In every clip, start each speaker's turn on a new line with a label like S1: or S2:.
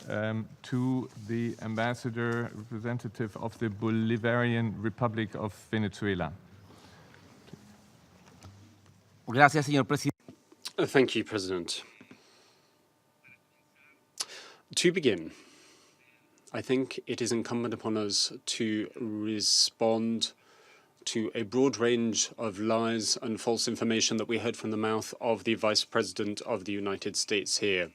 S1: to the ambassador representative of the Bolivarian Republic of Venezuela.
S2: Gracias, señor presidente.
S3: Thank you, President. To begin, I think it is incumbent upon us to respond to a broad range of lies and false information that we heard from the mouth of the Vice President of the United States here.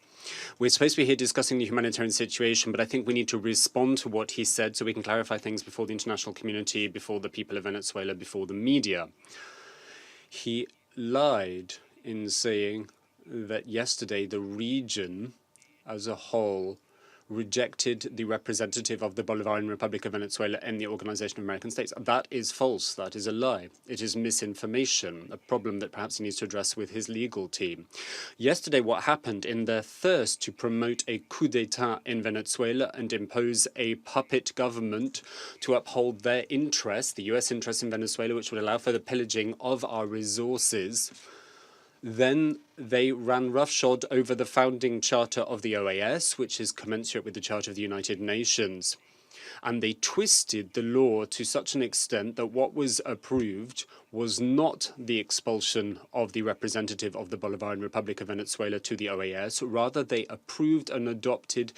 S3: We're supposed to be here discussing the humanitarian situation, but I think we need to respond to what he said so we can clarify things before the international community, before the people of Venezuela, before the media. He lied in saying that yesterday the region as a whole rejected the representative of the Bolivarian Republic of Venezuela in the Organization of American States. That is false. That is a lie. It is misinformation, a problem that perhaps he needs to address with his legal team. Yesterday, what happened in their thirst to promote a coup d'etat in Venezuela and impose a puppet government to uphold their interests, the U.S. interests in Venezuela, which would allow for the pillaging of our resources, then they ran roughshod over the founding charter of the OAS, which is commensurate with the Charter of the United Nations. And they twisted the law to such an extent that what was approved was not the expulsion of the representative of the Bolivarian Republic of Venezuela to the OAS. Rather, they approved and adopted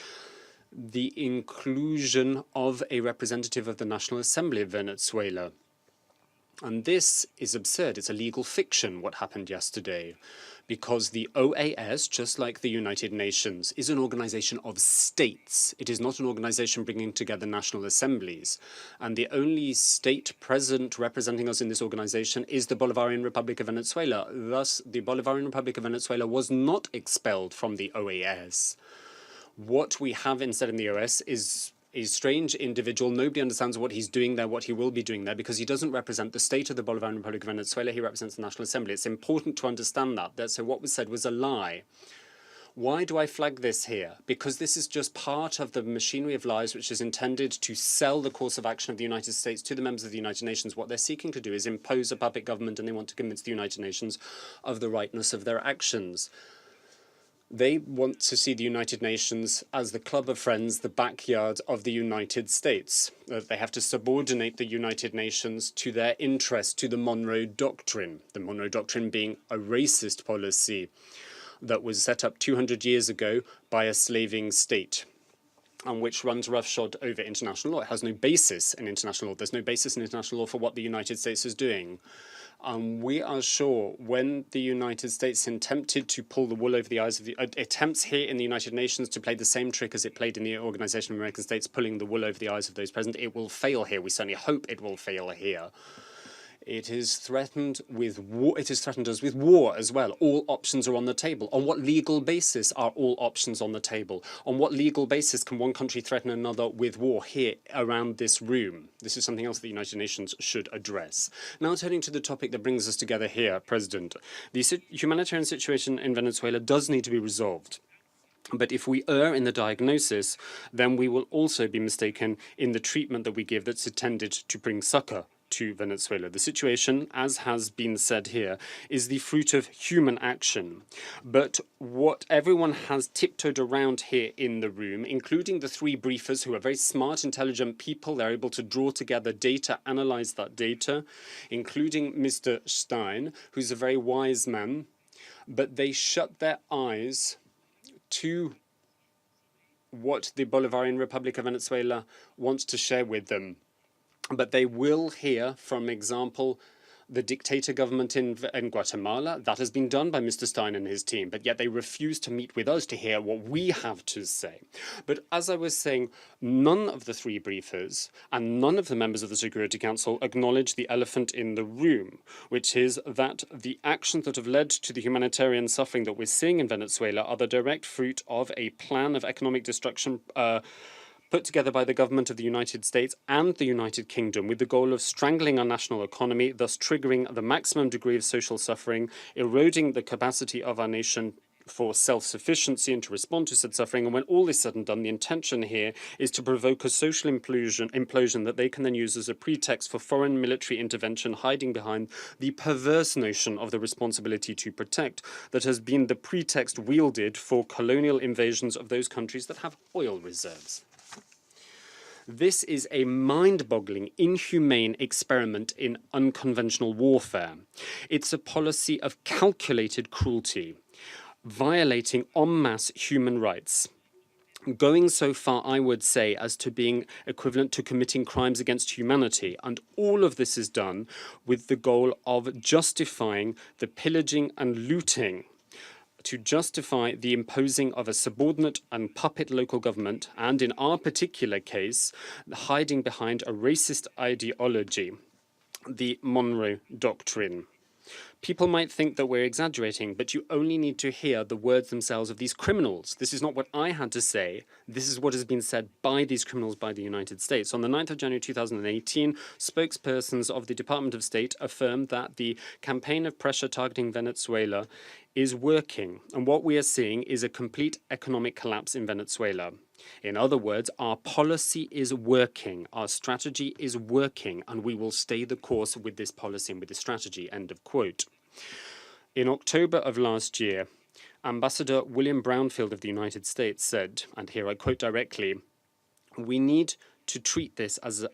S3: the inclusion of a representative of the National Assembly of Venezuela. And this is absurd. It's a legal fiction, what happened yesterday, because the OAS, just like the United Nations, is an organization of states. It is not an organization bringing together national assemblies. And the only state present representing us in this organization is the Bolivarian Republic of Venezuela. Thus, the Bolivarian Republic of Venezuela was not expelled from the OAS. What we have instead in the OAS is a strange individual. Nobody understands what he's doing there, what he will be doing there, because he doesn't represent the state of the Bolivarian Republic of Venezuela. He represents the National Assembly. It's important to understand that. So what was said was a lie. Why do I flag this here? Because this is just part of the machinery of lies which is intended to sell the course of action of the United States to the members of the United Nations. What they're seeking to do is impose a puppet government, and they want to convince the United Nations of the rightness of their actions. They want to see the United Nations as the club of friends, the backyard of the United States. They have to subordinate the United Nations to their interests, to the Monroe Doctrine. The Monroe Doctrine being a racist policy that was set up 200 years ago by a slaving state, and which runs roughshod over international law. It has no basis in international law. There's no basis in international law for what the United States is doing. We are sure when the United States attempted to pull the wool over the eyes of the attempts here in the United Nations to play the same trick as it played in the Organization of American States, pulling the wool over the eyes of those present, it will fail here. We certainly hope it will fail here. It is threatened with war. It has threatened us with war as well. All options are on the table. On what legal basis are all options on the table? On what legal basis can one country threaten another with war here around this room? This is something else the United Nations should address. Now turning to the topic that brings us together here, President. The humanitarian situation in Venezuela does need to be resolved. But if we err in the diagnosis, then we will also be mistaken in the treatment that we give that's intended to bring succor to Venezuela. The situation, as has been said here, is the fruit of human action. But what everyone has tiptoed around here in the room, including the three briefers who are very smart, intelligent people, they're able to draw together data, analyze that data, including Mr. Stein, who's a very wise man, but they shut their eyes to what the Bolivarian Republic of Venezuela wants to share with them. But they will hear, for example, the dictator government in Guatemala. That has been done by Mr. Stein and his team, but yet they refuse to meet with us to hear what we have to say. But as I was saying, none of the three briefers and none of the members of the Security Council acknowledge the elephant in the room, which is that the actions that have led to the humanitarian suffering that we're seeing in Venezuela are the direct fruit of a plan of economic destruction put together by the government of the United States and the United Kingdom with the goal of strangling our national economy, thus triggering the maximum degree of social suffering, eroding the capacity of our nation for self-sufficiency and to respond to said suffering. And when all is said and done, the intention here is to provoke a social implosion that they can then use as a pretext for foreign military intervention, hiding behind the perverse notion of the responsibility to protect that has been the pretext wielded for colonial invasions of those countries that have oil reserves. This is a mind-boggling, inhumane experiment in unconventional warfare. It's a policy of calculated cruelty, violating en masse human rights, going so far, I would say, as to being equivalent to committing crimes against humanity. And all of this is done with the goal of justifying the pillaging and looting, to justify the imposing of a subordinate and puppet local government, and in our particular case, hiding behind a racist ideology, the Monroe Doctrine. People might think that we're exaggerating, but you only need to hear the words themselves of these criminals. This is not what I had to say. This is what has been said by these criminals by the United States. On the 9th of January 2018, spokespersons of the Department of State affirmed that the campaign of pressure targeting Venezuela is working. And what we are seeing is a complete economic collapse in Venezuela. In other words, our policy is working, our strategy is working, and we will stay the course with this policy and with this strategy, end of quote. In October of last year, Ambassador William Brownfield of the United States said, and here I quote directly, "We need to treat this as a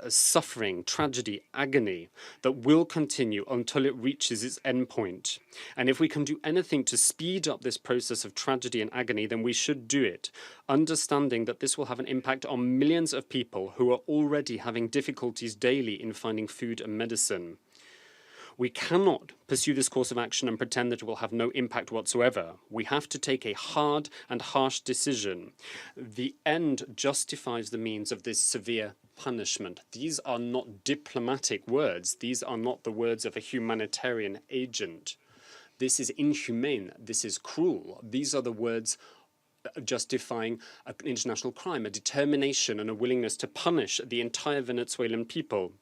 S3: suffering, tragedy, agony that will continue until it reaches its endpoint. And if we can do anything to speed up this process of tragedy and agony, then we should do it, understanding that this will have an impact on millions of people who are already having difficulties daily in finding food and medicine. We cannot pursue this course of action and pretend that it will have no impact whatsoever. We have to take a hard and harsh decision. The end justifies the means of this severe punishment." These are not diplomatic words. These are not the words of a humanitarian agent. This is inhumane. This is cruel. These are the words justifying an international crime, a determination and a willingness to punish the entire Venezuelan people.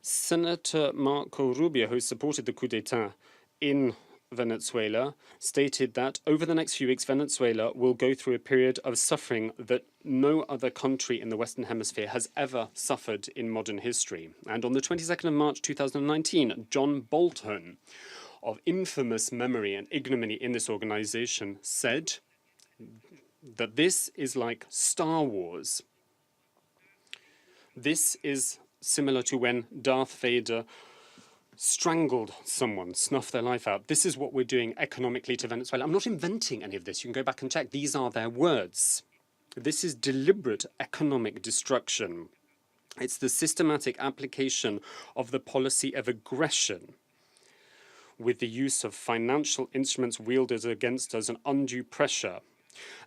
S3: Senator Marco Rubio, who supported the coup d'etat in Venezuela, stated that over the next few weeks, Venezuela will go through a period of suffering that no other country in the Western Hemisphere has ever suffered in modern history. And on the 22nd of March 2019, John Bolton, of infamous memory and ignominy in this organization, said that this is like Star Wars. This is similar to when Darth Vader strangled someone, snuffed their life out. This is what we're doing economically to Venezuela. I'm not inventing any of this. You can go back and check. These are their words. This is deliberate economic destruction. It's the systematic application of the policy of aggression with the use of financial instruments wielded against us and undue pressure.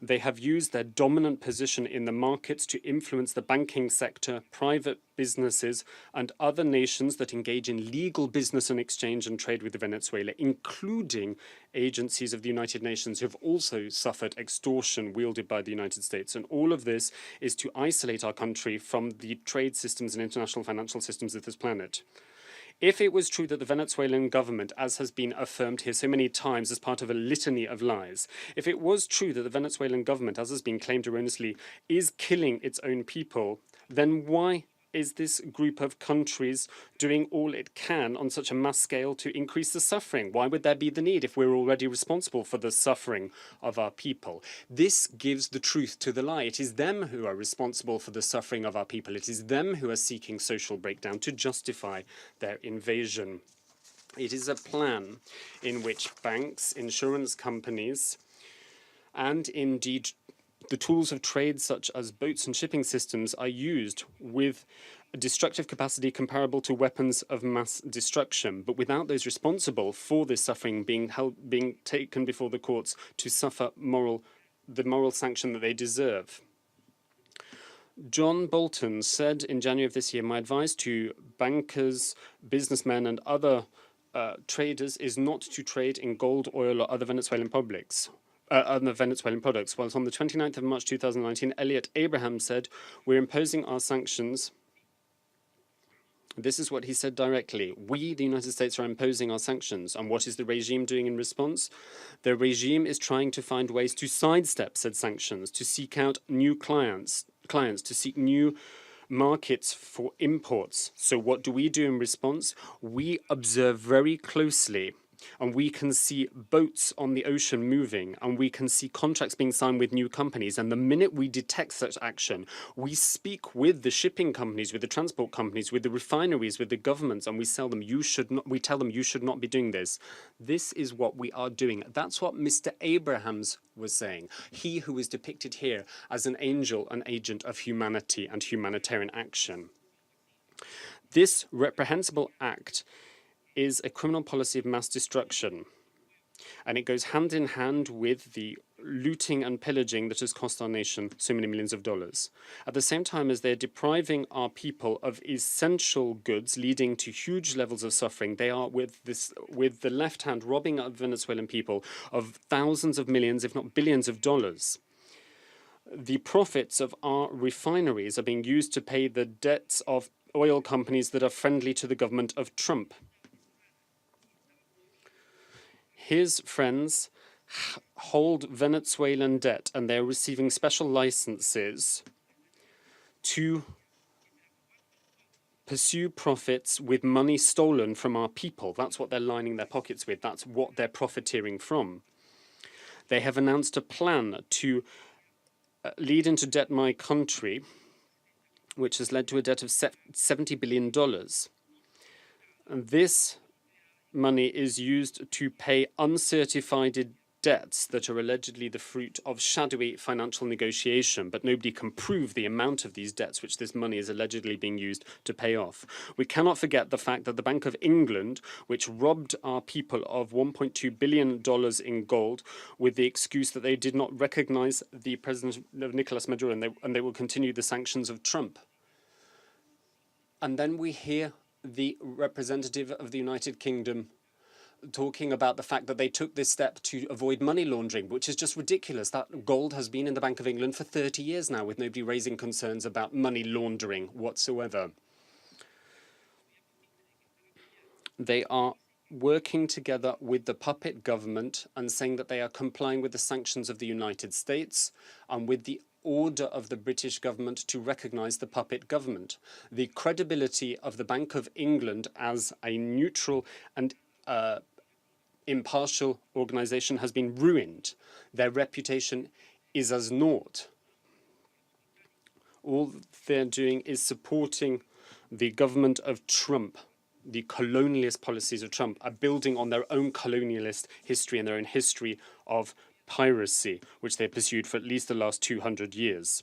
S3: They have used their dominant position in the markets to influence the banking sector, private businesses, and other nations that engage in legal business and exchange and trade with Venezuela, including agencies of the United Nations who have also suffered extortion wielded by the United States. And all of this is to isolate our country from the trade systems and international financial systems of this planet. If it was true that the Venezuelan government, as has been affirmed here so many times as part of a litany of lies, if it was true that the Venezuelan government, as has been claimed erroneously, is killing its own people, then why is this group of countries doing all it can on such a mass scale to increase the suffering? Why would there be the need if we're already responsible for the suffering of our people? This gives the truth to the lie. It is them who are responsible for the suffering of our people. It is them who are seeking social breakdown to justify their invasion. It is a plan in which banks, insurance companies, and indeed the tools of trade such as boats and shipping systems are used with a destructive capacity comparable to weapons of mass destruction, but without those responsible for this suffering being taken before the courts to suffer the moral sanction that they deserve. John Bolton said in January of this year, "My advice to bankers, businessmen, and other traders is not to trade in gold, oil, or other Venezuelan products." Whilst on the 29th of March 2019, Elliot Abraham said, "We're imposing our sanctions This is what he said directly. We, the United States, are imposing our sanctions. And what is the regime doing in response? The regime is trying to find ways to sidestep said sanctions, to seek out new clients, to seek new markets for imports. So what do we do in response? We observe very closely, and we can see boats on the ocean moving, and we can see contracts being signed with new companies. And the minute we detect such action, we speak with the shipping companies, with the transport companies, with the refineries, with the governments, and we tell them you should not be doing this. This is what we are doing. That's what Mr. Abrahams was saying. He who is depicted here as an angel, an agent of humanity and humanitarian action. This reprehensible act is a criminal policy of mass destruction, and it goes hand in hand with the looting and pillaging that has cost our nation so many millions of dollars. At the same time as they're depriving our people of essential goods, leading to huge levels of suffering, they are with the left hand robbing our Venezuelan people of thousands of millions, if not billions of dollars. The profits of our refineries are being used to pay the debts of oil companies that are friendly to the government of Trump. His friends hold Venezuelan debt, and they're receiving special licenses to pursue profits with money stolen from our people. That's what they're lining their pockets with. That's what they're profiteering from. They have announced a plan to lead into debt my country, which has led to a debt of $70 billion. And this money is used to pay uncertified debts that are allegedly the fruit of shadowy financial negotiation, but nobody can prove the amount of these debts which this money is allegedly being used to pay off. We cannot forget the fact that the Bank of England, which robbed our people of $1.2 billion in gold with the excuse that they did not recognize the president of Nicolas Maduro, and they will continue the sanctions of Trump. And then we hear the representative of the United Kingdom talking about the fact that they took this step to avoid money laundering, which is just ridiculous. That gold has been in the Bank of England for 30 years now, with nobody raising concerns about money laundering whatsoever. They are working together with the puppet government and saying that they are complying with the sanctions of the United States and with the order of the British government to recognize the puppet government. The credibility of the Bank of England as a neutral and impartial organization has been ruined. Their reputation is as naught. All they're doing is supporting the government of Trump. The colonialist policies of Trump are building on their own colonialist history and their own history of piracy, which they pursued for at least the last 200 years.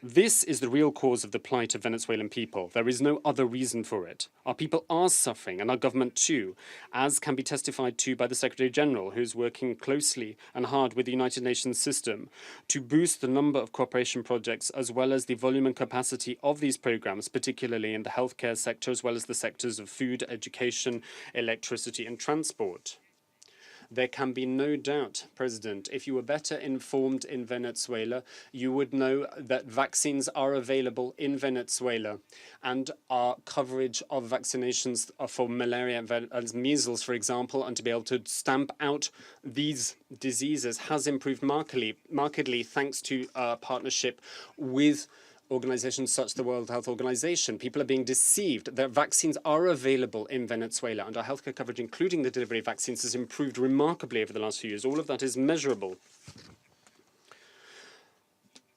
S3: This is the real cause of the plight of Venezuelan people. There is no other reason for it. Our people are suffering, and our government too, as can be testified to by the Secretary General, who is working closely and hard with the United Nations system to boost the number of cooperation projects as well as the volume and capacity of these programs, particularly in the healthcare sector as well as the sectors of food, education, electricity and transport. There can be no doubt, President, if you were better informed in Venezuela, you would know that vaccines are available in Venezuela, and our coverage of vaccinations for malaria and measles, for example, and to be able to stamp out these diseases has improved markedly thanks to our partnership with organizations such as the World Health Organization. People are being deceived. Their vaccines are available in Venezuela, and our healthcare coverage, including the delivery of vaccines, has improved remarkably over the last few years. All of that is measurable.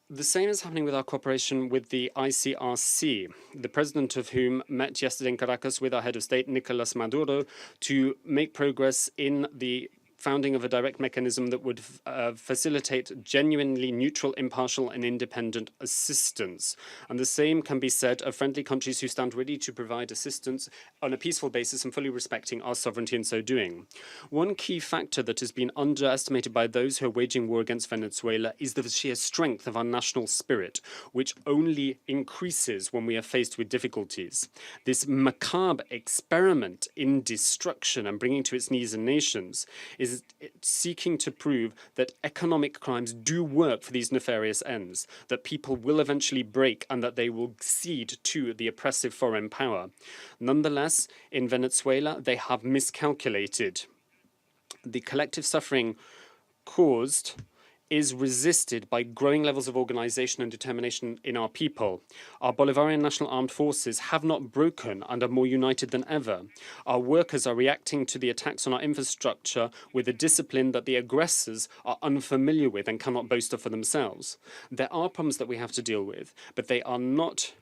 S3: The same is happening with our cooperation with the ICRC, the president of whom met yesterday in Caracas with our head of state, Nicolas Maduro, to make progress in the founding of a direct mechanism that would facilitate genuinely neutral, impartial and independent assistance. And the same can be said of friendly countries who stand ready to provide assistance on a peaceful basis and fully respecting our sovereignty in so doing. One key factor that has been underestimated by those who are waging war against Venezuela is the sheer strength of our national spirit, which only increases when we are faced with difficulties. This macabre experiment in destruction and bringing to its knees and nations is is seeking to prove that economic crimes do work for these nefarious ends, that people will eventually break and that they will cede to the oppressive foreign power. Nonetheless, in Venezuela, they have miscalculated. The collective suffering caused is resisted by growing levels of organization and determination in our people. Our Bolivarian National Armed Forces have not broken and are more united than ever. Our workers are reacting to the attacks on our infrastructure with a discipline that the aggressors are unfamiliar with and cannot boast of for themselves. There are problems that we have to deal with, but they are not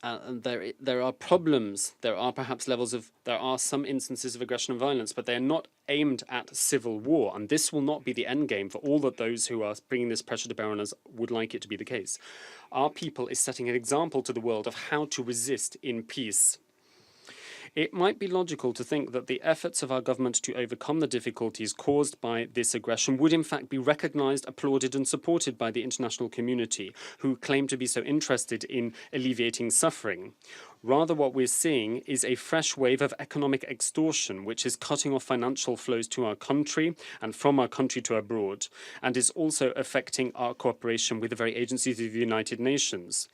S3: there are problems, there are some instances of aggression and violence, but they are not aimed at civil war. And this will not be the end game for all that those who are bringing this pressure to bear on us would like it to be the case. Our people is setting an example to the world of how to resist in peace. It might be logical to think that the efforts of our government to overcome the difficulties caused by this aggression would in fact be recognized, applauded and supported by the international community, who claim to be so interested in alleviating suffering. Rather, what we're seeing is a fresh wave of economic extortion, which is cutting off financial flows to our country and from our country to abroad, and is also affecting our cooperation with the very agencies of the United Nations,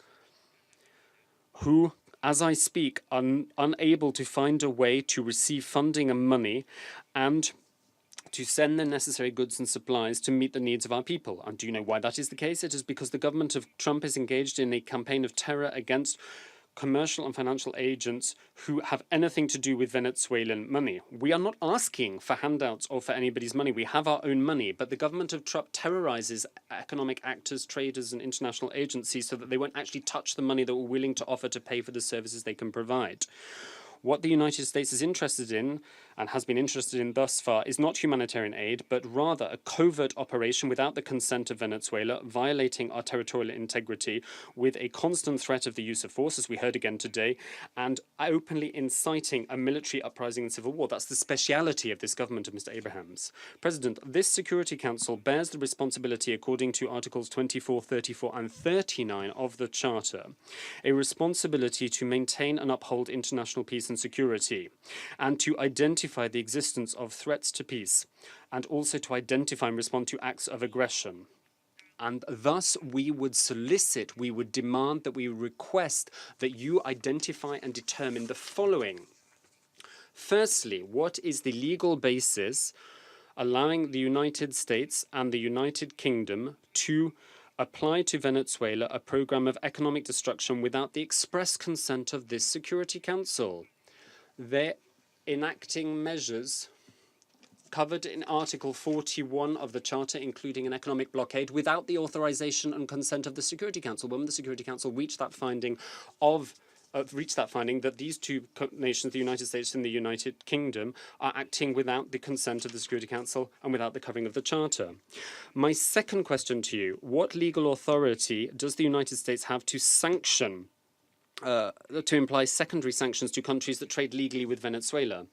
S3: who, as I speak, are unable to find a way to receive funding and money and to send the necessary goods and supplies to meet the needs of our people. And do you know why that is the case? It is because the government of Trump is engaged in a campaign of terror against commercial and financial agents who have anything to do with Venezuelan money. We are not asking for handouts or for anybody's money. We have our own money, but the government of Trump terrorizes economic actors, traders, and international agencies so that they won't actually touch the money that we're willing to offer to pay for the services they can provide. What the United States is interested in, and has been interested in thus far, is not humanitarian aid, but rather a covert operation without the consent of Venezuela, violating our territorial integrity with a constant threat of the use of force, as we heard again today, and openly inciting a military uprising and civil war. That's the speciality of this government of Mr. Abrahams. President, this Security Council bears the responsibility, according to Articles 24, 34 and 39 of the Charter, a responsibility to maintain and uphold international peace and security, and to identify the existence of threats to peace, and also to identify and respond to acts of aggression. And thus we would solicit, we would demand, that we request that you identify and determine the following. Firstly, what is the legal basis allowing the United States and the United Kingdom to apply to Venezuela a program of economic destruction without the express consent of this Security Council? They're enacting measures covered in Article 41 of the Charter, including an economic blockade, without the authorization and consent of the Security Council. When the Security Council reached that finding that these two nations, the United States and the United Kingdom, are acting without the consent of the Security Council and without the covering of the Charter. My second question to you: what legal authority does the United States have to sanction to imply secondary sanctions to countries that trade legally with Venezuela?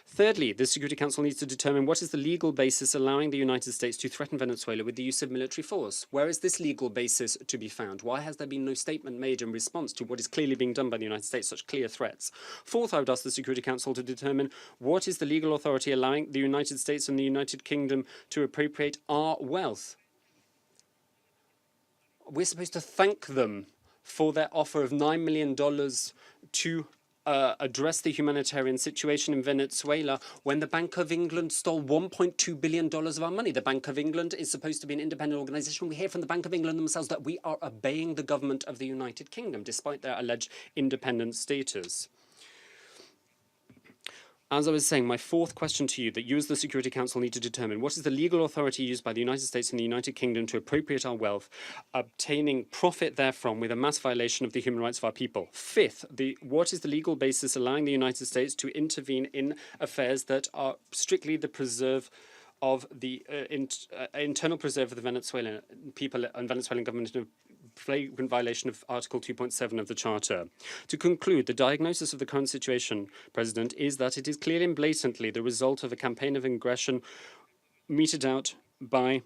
S3: Thirdly, the Security Council needs to determine what is the legal basis allowing the United States to threaten Venezuela with the use of military force. Where is this legal basis to be found? Why has there been no statement made in response to what is clearly being done by the United States, such clear threats? Fourth, I would ask the Security Council to determine what is the legal authority allowing the United States and the United Kingdom to appropriate our wealth. We're supposed to thank them for their offer of $9 million to address the humanitarian situation in Venezuela when the Bank of England stole $1.2 billion of our money. The Bank of England is supposed to be an independent organization. We hear from the Bank of England themselves that we are obeying the government of the United Kingdom, despite their alleged independent status. As I was saying, my fourth question to you, that you as the Security Council need to determine: what is the legal authority used by the United States and the United Kingdom to appropriate our wealth, obtaining profit therefrom with a mass violation of the human rights of our people? Fifth, what is the legal basis allowing the United States to intervene in affairs that are strictly the preserve of the internal preserve of the Venezuelan people and Venezuelan government in a flagrant violation of Article 2.7 of the Charter? To conclude, the diagnosis of the current situation, President, is that it is clearly and blatantly the result of a campaign of aggression meted out by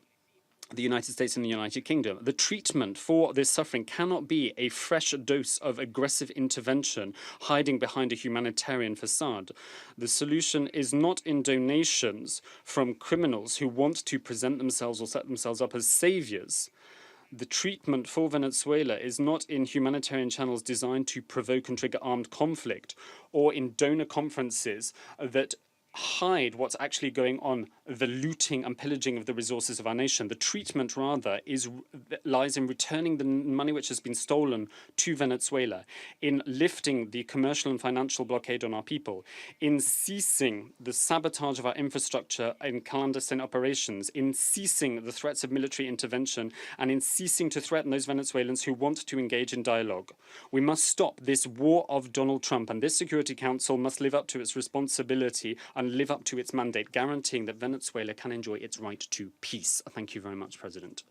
S3: the United States and the United Kingdom. The treatment for this suffering cannot be a fresh dose of aggressive intervention hiding behind a humanitarian facade. The solution is not in donations from criminals who want to present themselves or set themselves up as saviors. The treatment for Venezuela is not in humanitarian channels designed to provoke and trigger armed conflict, or in donor conferences that hide what's actually going on, the looting and pillaging of the resources of our nation. The treatment, rather, lies in returning the money which has been stolen to Venezuela, in lifting the commercial and financial blockade on our people, in ceasing the sabotage of our infrastructure in clandestine operations, in ceasing the threats of military intervention, and in ceasing to threaten those Venezuelans who want to engage in dialogue. We must stop this war of Donald Trump, and this Security Council must live up to its responsibility and live up to its mandate, guaranteeing that Venezuela can enjoy its right to peace. Thank you very much, President.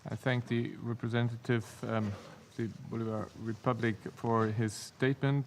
S1: I thank the representative of the Bolivarian Republic for his statement.